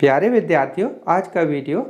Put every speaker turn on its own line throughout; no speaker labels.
प्यारे विद्यार्थियों, आज का वीडियो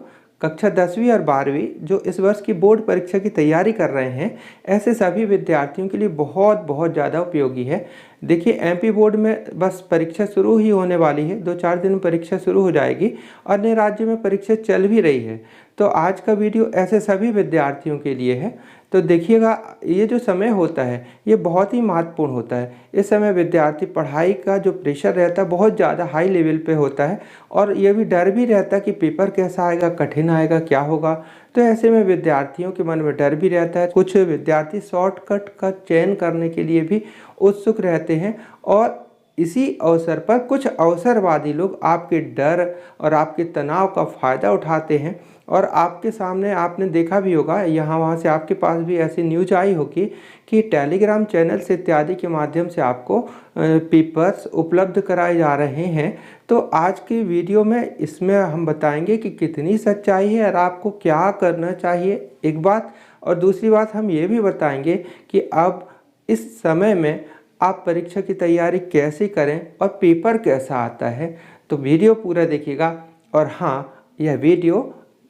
कक्षा 10वीं और 12वीं जो इस वर्ष की बोर्ड परीक्षा की तैयारी कर रहे हैं ऐसे सभी विद्यार्थियों के लिए बहुत बहुत ज़्यादा उपयोगी है। देखिए, एमपी बोर्ड में बस परीक्षा शुरू ही होने वाली है, 2-4 दिन में परीक्षा शुरू हो जाएगी और अन्य राज्य में परीक्षा चल भी रही है। तो आज का वीडियो ऐसे सभी विद्यार्थियों के लिए है। तो देखिएगा, ये जो समय होता है ये बहुत ही महत्वपूर्ण होता है। इस समय विद्यार्थी पढ़ाई का जो प्रेशर रहता है बहुत ज़्यादा हाई लेवल पे होता है और ये भी डर भी रहता है कि पेपर कैसा आएगा, कठिन आएगा, क्या होगा। तो ऐसे में विद्यार्थियों के मन में डर भी रहता है। कुछ विद्यार्थी शॉर्टकट का चयन करने के लिए भी उत्सुक रहते हैं और इसी अवसर पर कुछ अवसरवादी लोग आपके डर और आपके तनाव का फ़ायदा उठाते हैं और आपके सामने आपने देखा भी होगा, यहाँ वहाँ से आपके पास भी ऐसी न्यूज आई होगी कि टेलीग्राम चैनल्स इत्यादि के माध्यम से आपको पेपर्स उपलब्ध कराए जा रहे हैं। तो आज की वीडियो में इसमें हम बताएंगे कि कितनी सच्चाई है और आपको क्या करना चाहिए, एक बात। और दूसरी बात हम ये भी बताएंगे कि अब इस समय में आप परीक्षा की तैयारी कैसे करें और पेपर कैसा आता है। तो वीडियो पूरा देखिएगा और हाँ, यह वीडियो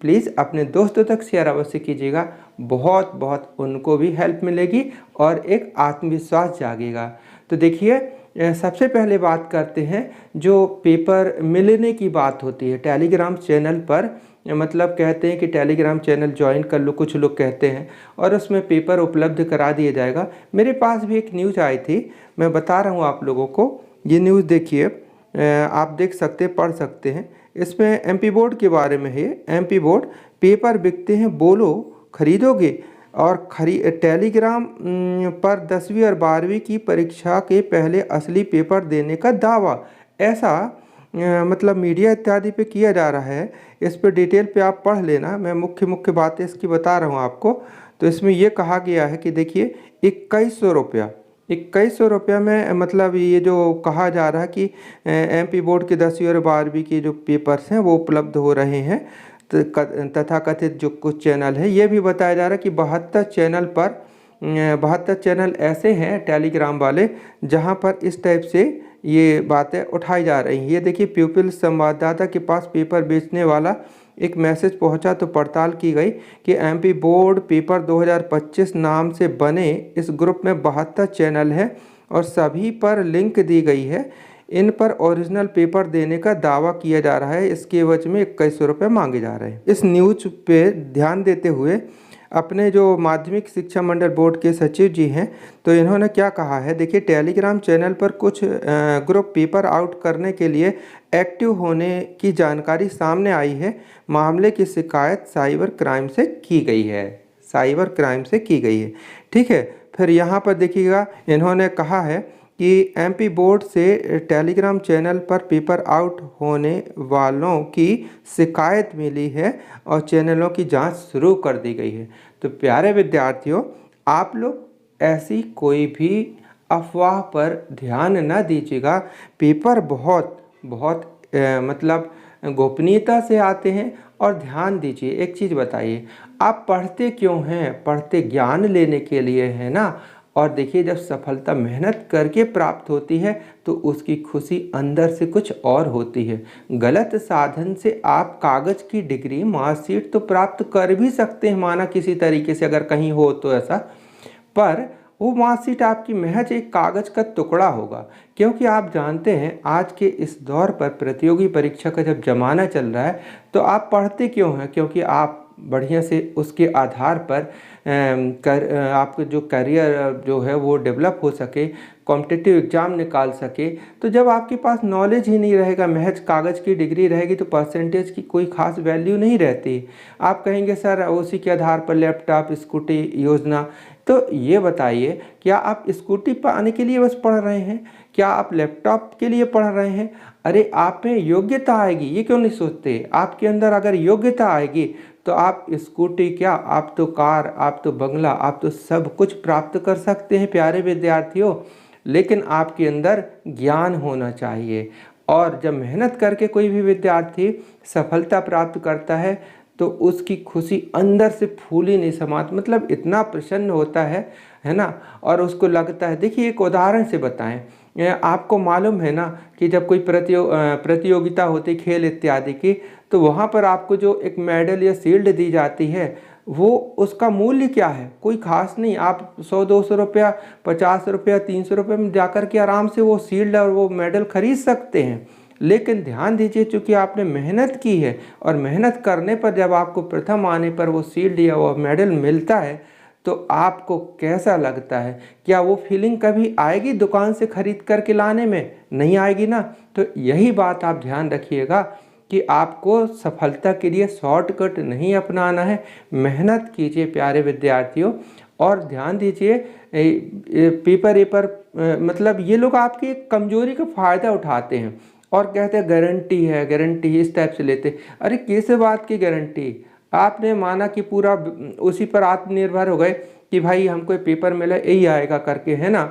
प्लीज़ अपने दोस्तों तक शेयर अवश्य कीजिएगा, बहुत बहुत उनको भी हेल्प मिलेगी और एक आत्मविश्वास जागेगा। तो देखिए, सबसे पहले बात करते हैं जो पेपर मिलने की बात होती है टेलीग्राम चैनल पर। मतलब कहते हैं कि टेलीग्राम चैनल ज्वाइन कर लो, कुछ लोग कहते हैं, और उसमें पेपर उपलब्ध करा दिया जाएगा। मेरे पास भी एक न्यूज़ आई थी, मैं बता रहा हूँ आप लोगों को। ये न्यूज़ देखिए, आप देख सकते, पढ़ सकते हैं। इसमें एमपी बोर्ड के बारे में है। एमपी बोर्ड, पेपर बिकते हैं बोलो खरीदोगे, और टेलीग्राम पर 10वीं और 12वीं की परीक्षा के पहले असली पेपर देने का दावा, ऐसा मतलब मीडिया इत्यादि पे किया जा रहा है। इस पर डिटेल पे आप पढ़ लेना, मैं मुख्य मुख्य बातें इसकी बता रहा हूँ आपको। तो इसमें ये कहा गया है कि देखिए, 2100 रुपया में मतलब ये जो कहा जा रहा है कि एमपी बोर्ड के 10वीं और 12वीं के जो पेपर्स हैं वो उपलब्ध हो रहे हैं। तथा कथित जो कुछ चैनल है, ये भी बताया जा रहा है कि 72 चैनल ऐसे हैं टेलीग्राम वाले जहां पर इस टाइप से ये बातें उठाई जा रही हैं। ये देखिए, पीपल संवाददाता के पास पेपर बेचने वाला एक मैसेज पहुंचा तो पड़ताल की गई कि एमपी बोर्ड पेपर 2025 नाम से बने इस ग्रुप में 72 चैनल हैं और सभी पर लिंक दी गई है। इन पर ओरिजिनल पेपर देने का दावा किया जा रहा है। इसके एवज में 2100 रुपये मांगे जा रहे हैं। इस न्यूज पे ध्यान देते हुए अपने जो माध्यमिक शिक्षा मंडल बोर्ड के सचिव जी हैं, तो इन्होंने क्या कहा है, देखिए, टेलीग्राम चैनल पर कुछ ग्रुप पेपर आउट करने के लिए एक्टिव होने की जानकारी सामने आई है। मामले की शिकायत साइबर क्राइम से की गई है। ठीक है, फिर यहाँ पर देखिएगा, इन्होंने कहा है कि एमपी बोर्ड से टेलीग्राम चैनल पर पेपर आउट होने वालों की शिकायत मिली है और चैनलों की जांच शुरू कर दी गई है। तो प्यारे विद्यार्थियों, आप लोग ऐसी कोई भी अफवाह पर ध्यान न दीजिएगा। पेपर बहुत बहुत मतलब गोपनीयता से आते हैं। और ध्यान दीजिए, एक चीज़ बताइए, आप पढ़ते क्यों हैं? पढ़ते ज्ञान लेने के लिए है ना। और देखिए, जब सफलता मेहनत करके प्राप्त होती है तो उसकी खुशी अंदर से कुछ और होती है। गलत साधन से आप कागज़ की डिग्री, मार्कशीट तो प्राप्त कर भी सकते हैं, माना किसी तरीके से अगर कहीं हो तो ऐसा, पर वो मार्कशीट आपकी महज एक कागज़ का टुकड़ा होगा। क्योंकि आप जानते हैं, आज के इस दौर पर प्रतियोगी परीक्षा का जब ज़माना चल रहा है तो आप पढ़ते क्यों हैं? क्योंकि आप बढ़िया से उसके आधार पर आपका जो करियर जो है वो डेवलप हो सके, कॉम्पिटिटिव एग्ज़ाम निकाल सके। तो जब आपके पास नॉलेज ही नहीं रहेगा, महज कागज़ की डिग्री रहेगी, तो परसेंटेज की कोई खास वैल्यू नहीं रहती। आप कहेंगे सर उसी के आधार पर लैपटॉप, स्कूटी योजना। तो ये बताइए, क्या आप स्कूटी पाने के लिए बस पढ़ रहे हैं? क्या आप लैपटॉप के लिए पढ़ रहे हैं? अरे, आप में योग्यता आएगी, ये क्यों नहीं सोचते? आपके अंदर अगर योग्यता आएगी तो आप स्कूटी क्या, आप तो कार, आप तो बंगला, आप तो सब कुछ प्राप्त कर सकते हैं प्यारे विद्यार्थियों। लेकिन आपके अंदर ज्ञान होना चाहिए। और जब मेहनत करके कोई भी विद्यार्थी सफलता प्राप्त करता है तो उसकी खुशी अंदर से फूल ही नहीं समाती, मतलब इतना प्रसन्न होता है ना। और उसको लगता है, देखिए, एक उदाहरण से बताएं, आपको मालूम है ना कि जब कोई प्रतियोगिता होती खेल इत्यादि की, तो वहाँ पर आपको जो एक मेडल या शील्ड दी जाती है, वो उसका मूल्य क्या है? कोई खास नहीं। आप 100-200 रुपया, 50 रुपया, 300 रुपये में जाकर के आराम से वो शील्ड और वो मेडल खरीद सकते हैं। लेकिन ध्यान दीजिए, चूँकि आपने मेहनत की है और मेहनत करने पर जब आपको प्रथम आने पर वो शील्ड या वो मेडल मिलता है, तो आपको कैसा लगता है? क्या वो फीलिंग कभी आएगी दुकान से खरीद कर के लाने में? नहीं आएगी ना। तो यही बात आप ध्यान रखिएगा कि आपको सफलता के लिए शॉर्टकट नहीं अपनाना है। मेहनत कीजिए प्यारे विद्यार्थियों। और ध्यान दीजिए, पेपर मतलब ये लोग आपकी कमजोरी का फ़ायदा उठाते हैं और कहते हैं गारंटी है, गारंटी, इस टाइप से लेते। अरे किस बात की गारंटी? आपने माना कि पूरा उसी पर आत्मनिर्भर हो गए कि भाई हमको पेपर मिला यही आएगा करके, है ना,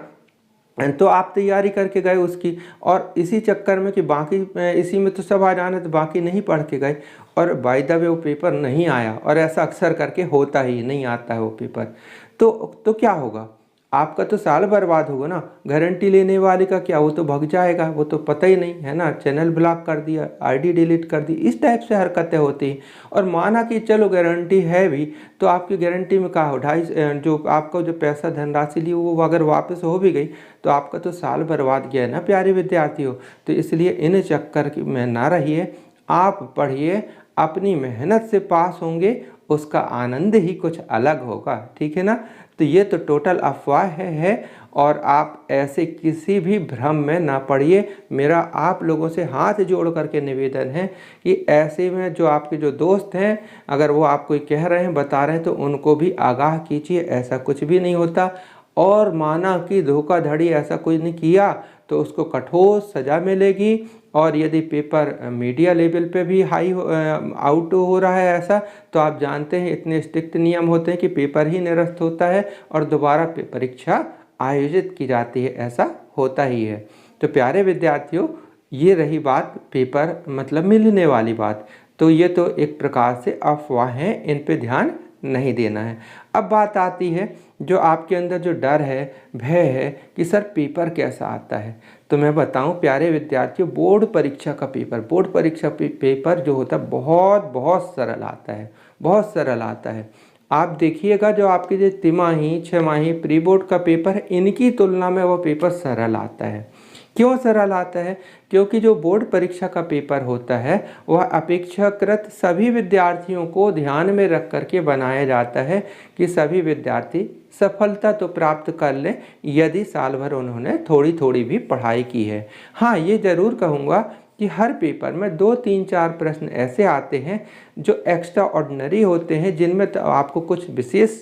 तो आप तैयारी करके गए उसकी, और इसी चक्कर में कि बाकी इसी में तो सब आ जाना, तो बाकी नहीं पढ़ के गए और बाय द वे वो पेपर नहीं आया। और ऐसा अक्सर करके होता ही नहीं, आता है वो पेपर। तो क्या होगा? आपका तो साल बर्बाद होगा ना। गारंटी लेने वाले का क्या, वो तो भग जाएगा, वो तो पता ही नहीं है ना, चैनल ब्लॉक कर दिया, आईडी डिलीट कर दी, इस टाइप से हरकतें होती हैं। और माना कि चलो गारंटी है भी, तो आपकी गारंटी में क्या हो, जो आपका जो पैसा धनराशि ली वो अगर वापस हो भी गई, तो आपका तो साल बर्बाद गया ना प्यारे विद्यार्थियों। तो इसलिए इन चक्कर में ना रहिए, आप पढ़िए, अपनी मेहनत से पास होंगे, उसका आनंद ही कुछ अलग होगा, ठीक है ना। तो ये तो टोटल अफवाह है और आप ऐसे किसी भी भ्रम में ना पड़िए। मेरा आप लोगों से हाथ जोड़ करके निवेदन है कि ऐसे में जो आपके जो दोस्त हैं, अगर वो आपको कह रहे हैं, बता रहे हैं, तो उनको भी आगाह कीजिए, ऐसा कुछ भी नहीं होता। और माना कि धोखाधड़ी ऐसा कोई नहीं किया, तो उसको कठोर सज़ा मिलेगी। और यदि पेपर मीडिया लेवल पे भी आउट हो रहा है ऐसा, तो आप जानते हैं इतने स्ट्रिक्ट नियम होते हैं कि पेपर ही निरस्त होता है और दोबारा परीक्षा आयोजित की जाती है, ऐसा होता ही है। तो प्यारे विद्यार्थियों, ये रही बात पेपर मतलब मिलने वाली बात। तो ये तो एक प्रकार से अफवाह हैं, इन पे ध्यान नहीं देना है। अब बात आती है जो आपके अंदर जो डर है, भय है कि सर पेपर कैसा आता है। तो मैं बताऊं प्यारे विद्यार्थियों, बोर्ड परीक्षा का पेपर जो होता है बहुत बहुत सरल आता है, बहुत सरल आता है। आप देखिएगा जो आपके जो तिमाही, छमाही, प्री बोर्ड का पेपर है, इनकी तुलना में वो पेपर सरल आता है। क्यों सरल आता है? क्योंकि जो बोर्ड परीक्षा का पेपर होता है वह अपेक्षाकृत सभी विद्यार्थियों को ध्यान में रख करके बनाया जाता है कि सभी विद्यार्थी सफलता तो प्राप्त कर लें यदि साल भर उन्होंने थोड़ी थोड़ी भी पढ़ाई की है। हाँ, ये ज़रूर कहूँगा कि हर पेपर में 2, 3, 4 प्रश्न ऐसे आते हैं जो एक्स्ट्रा ऑर्डिनरी होते हैं, जिनमें तो आपको कुछ विशेष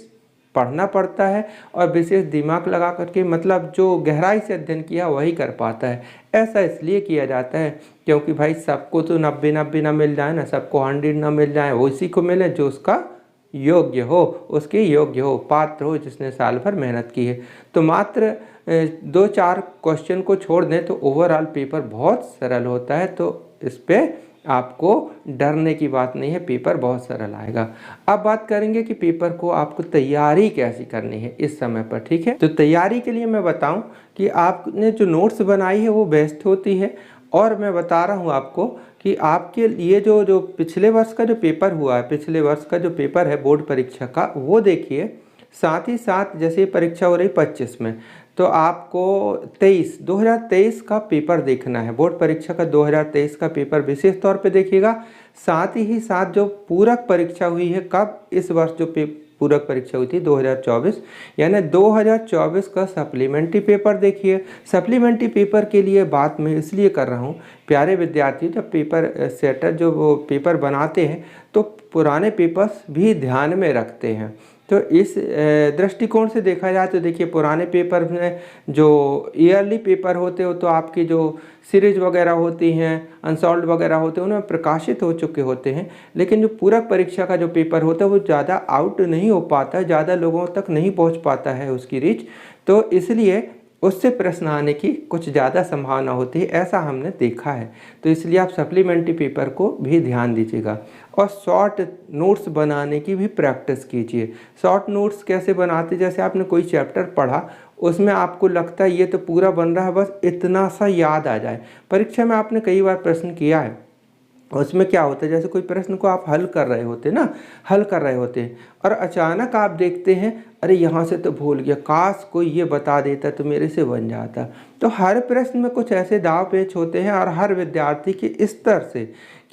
पढ़ना पड़ता है और विशेष दिमाग लगा करके, मतलब जो गहराई से अध्ययन किया वही कर पाता है। ऐसा इसलिए किया जाता है क्योंकि भाई सबको तो 90 ना मिल जाए ना, सबको 100 ना मिल जाए, वो इसी को मिले जो उसका योग्य हो, उसके योग्य हो, पात्र हो, जिसने साल भर मेहनत की है। तो मात्र 2-4 क्वेश्चन को छोड़ दें तो ओवरऑल पेपर बहुत सरल होता है। तो इस पर आपको डरने की बात नहीं है, पेपर बहुत सरल आएगा। अब बात करेंगे कि पेपर को आपको तैयारी कैसी करनी है इस समय पर, ठीक है। तो तैयारी के लिए मैं बताऊं कि आपने जो नोट्स बनाई है वो बेस्ट होती है। और मैं बता रहा हूं आपको कि आपके लिए जो पिछले वर्ष का जो पेपर हुआ है, पिछले वर्ष का जो पेपर है बोर्ड परीक्षा का, वो देखिए। साथ ही साथ जैसे परीक्षा हो रही 25 में, तो आपको 2023 का पेपर देखना है। बोर्ड परीक्षा का 2023 का पेपर विशेष तौर पे देखिएगा। साथ ही साथ जो पूरक परीक्षा हुई है, कब, इस वर्ष जो पूरक परीक्षा हुई थी 2024, यानी 2024 का सप्लीमेंट्री पेपर देखिए। सप्लीमेंट्री पेपर के लिए बात मैं इसलिए कर रहा हूँ प्यारे विद्यार्थी, जब पेपर सेटर जो वो पेपर बनाते हैं तो पुराने पेपर्स भी ध्यान में रखते हैं। तो इस दृष्टिकोण से देखा जाए तो देखिए, पुराने पेपर में जो ईयरली पेपर होते हो तो आपकी जो सीरीज वगैरह होती हैं, अनसॉल्व वगैरह होते हैं, उनमें प्रकाशित हो चुके होते हैं। लेकिन जो पूरक परीक्षा का जो पेपर होता है वो ज़्यादा आउट नहीं हो पाता है, ज़्यादा लोगों तक नहीं पहुंच पाता है उसकी रीच। तो इसलिए उससे प्रश्न आने की कुछ ज़्यादा संभावना होती है, ऐसा हमने देखा है। तो इसलिए आप सप्लीमेंट्री पेपर को भी ध्यान दीजिएगा और शॉर्ट नोट्स बनाने की भी प्रैक्टिस कीजिए। शॉर्ट नोट्स कैसे बनाते, जैसे आपने कोई चैप्टर पढ़ा, उसमें आपको लगता है ये तो पूरा बन रहा है, बस इतना सा याद आ जाए। परीक्षा में आपने कई बार प्रश्न किया है, उसमें क्या होता है, जैसे कोई प्रश्न को आप हल कर रहे होते ना, हल कर रहे होते हैं और अचानक आप देखते हैं अरे यहाँ से तो भूल गया, काश कोई ये बता देता तो मेरे से बन जाता। तो हर प्रश्न में कुछ ऐसे दाव पेच होते हैं और हर विद्यार्थी के स्तर से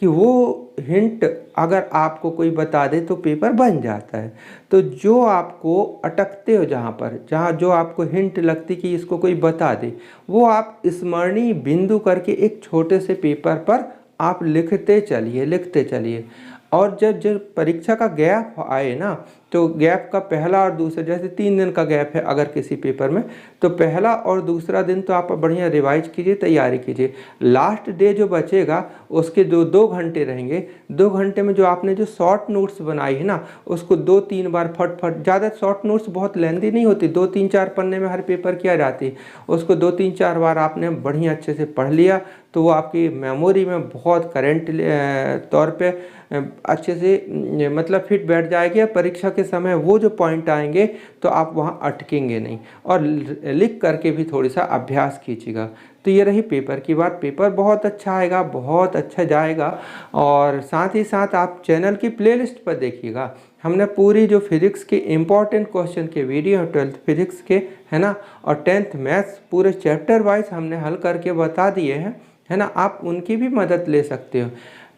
कि वो हिंट अगर आपको कोई बता दे तो पेपर बन जाता है। तो जो आपको अटकते हो, जहाँ जो आपको हिंट लगती कि इसको कोई बता दे, वो आप स्मरणीय बिंदु करके एक छोटे से पेपर पर आप लिखते चलिए। और जब परीक्षा का गैप आए ना, तो गैप का पहला और दूसरा, जैसे 3 दिन का गैप है अगर किसी पेपर में, तो पहला और दूसरा दिन तो आप बढ़िया रिवाइज कीजिए, तैयारी कीजिए। लास्ट डे जो बचेगा उसके 2 घंटे रहेंगे। 2 घंटे में जो आपने जो शॉर्ट नोट्स बनाई है ना, उसको 2-3 बार फट, ज़्यादा शॉर्ट नोट्स बहुत लेंदी नहीं होती, 2-3-4 पन्ने में हर पेपर किया जाती, उसको 2-3-4 बार आपने बढ़िया अच्छे से पढ़ लिया तो वो आपकी मेमोरी में बहुत करेंट तौर पे अच्छे से मतलब फिट बैठ जाएगी। परीक्षा के समय वो जो पॉइंट आएंगे तो आप वहाँ अटकेंगे नहीं। और लिख करके भी थोड़ी सा अभ्यास कीजिएगा। तो ये रही पेपर की बात। पेपर बहुत अच्छा आएगा, बहुत अच्छा जाएगा। और साथ ही साथ आप चैनल की प्लेलिस्ट पर देखिएगा, हमने पूरी जो फिजिक्स के इम्पॉर्टेंट क्वेश्चन के वीडियो 12th फिजिक्स के, है ना, और 10th मैथ्स पूरे चैप्टर वाइज हमने हल करके बता दिए हैं, है ना। आप उनकी भी मदद ले सकते हो।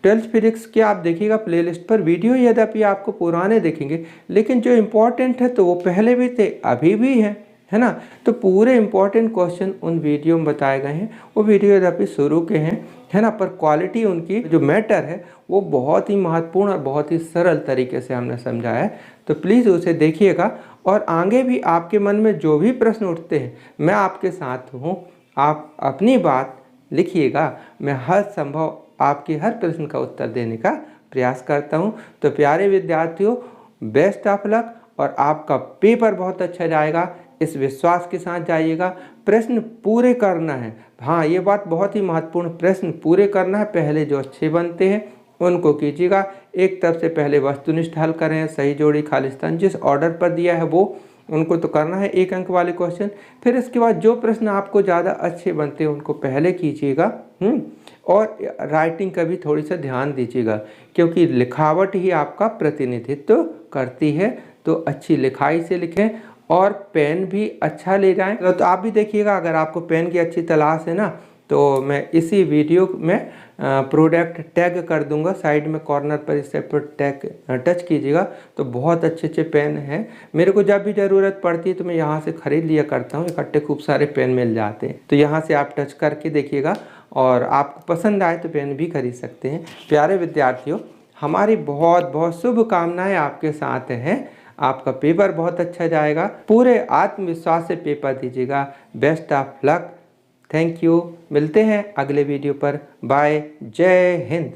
12th फिजिक्स के आप देखिएगा प्लेलिस्ट पर वीडियो, यद्यपि आपको पुराने देखेंगे लेकिन जो इम्पोर्टेंट है तो वो पहले भी थे, अभी भी है ना। तो पूरे इम्पोर्टेंट क्वेश्चन उन वीडियो में बताए गए हैं। वो वीडियो यद्यपि शुरू के हैं, है ना, पर क्वालिटी उनकी जो मैटर है वो बहुत ही महत्वपूर्ण और बहुत ही सरल तरीके से हमने समझाया है। तो प्लीज़ उसे देखिएगा और आगे भी आपके मन में जो भी प्रश्न उठते हैं मैं आपके साथ हूँ। आप अपनी बात लिखिएगा, मैं हर संभव आपके हर प्रश्न का उत्तर देने का प्रयास करता हूँ। तो प्यारे विद्यार्थियों, बेस्ट ऑफ लक और आपका पेपर बहुत अच्छा जाएगा, इस विश्वास के साथ जाइएगा। प्रश्न पूरे करना है, हाँ ये बात बहुत ही महत्वपूर्ण, प्रश्न पूरे करना है। पहले जो अच्छे बनते हैं उनको कीजिएगा। एक तरफ से पहले वस्तुनिष्ठ हल करें, सही जोड़ी खाली स्थान जिस ऑर्डर पर दिया है वो उनको तो करना है, 1 अंक वाले क्वेश्चन। फिर इसके बाद जो प्रश्न आपको ज़्यादा अच्छे बनते हैं उनको पहले कीजिएगा। और राइटिंग का भी थोड़ी सा ध्यान दीजिएगा, क्योंकि लिखावट ही आपका प्रतिनिधित्व करती है। तो अच्छी लिखाई से लिखें और पेन भी अच्छा ले जाएं। तो आप भी देखिएगा, अगर आपको पेन की अच्छी तलाश है ना, तो मैं इसी वीडियो में प्रोडक्ट टैग कर दूंगा, साइड में कॉर्नर पर इसे पर टैग टच कीजिएगा। तो बहुत अच्छे अच्छे पेन हैं, मेरे को जब भी ज़रूरत पड़ती है तो मैं यहाँ से ख़रीद लिया करता हूँ, इकट्ठे खूब सारे पेन मिल जाते हैं। तो यहाँ से आप टच करके देखिएगा और आपको पसंद आए तो पेन भी खरीद सकते हैं। प्यारे विद्यार्थियों, हमारी बहुत बहुत शुभकामनाएँ आपके साथ हैं। आपका पेपर बहुत अच्छा जाएगा, पूरे आत्मविश्वास से पेपर दीजिएगा। Best of luck, thank you. मिलते हैं अगले वीडियो पर। बाय, जय हिंद।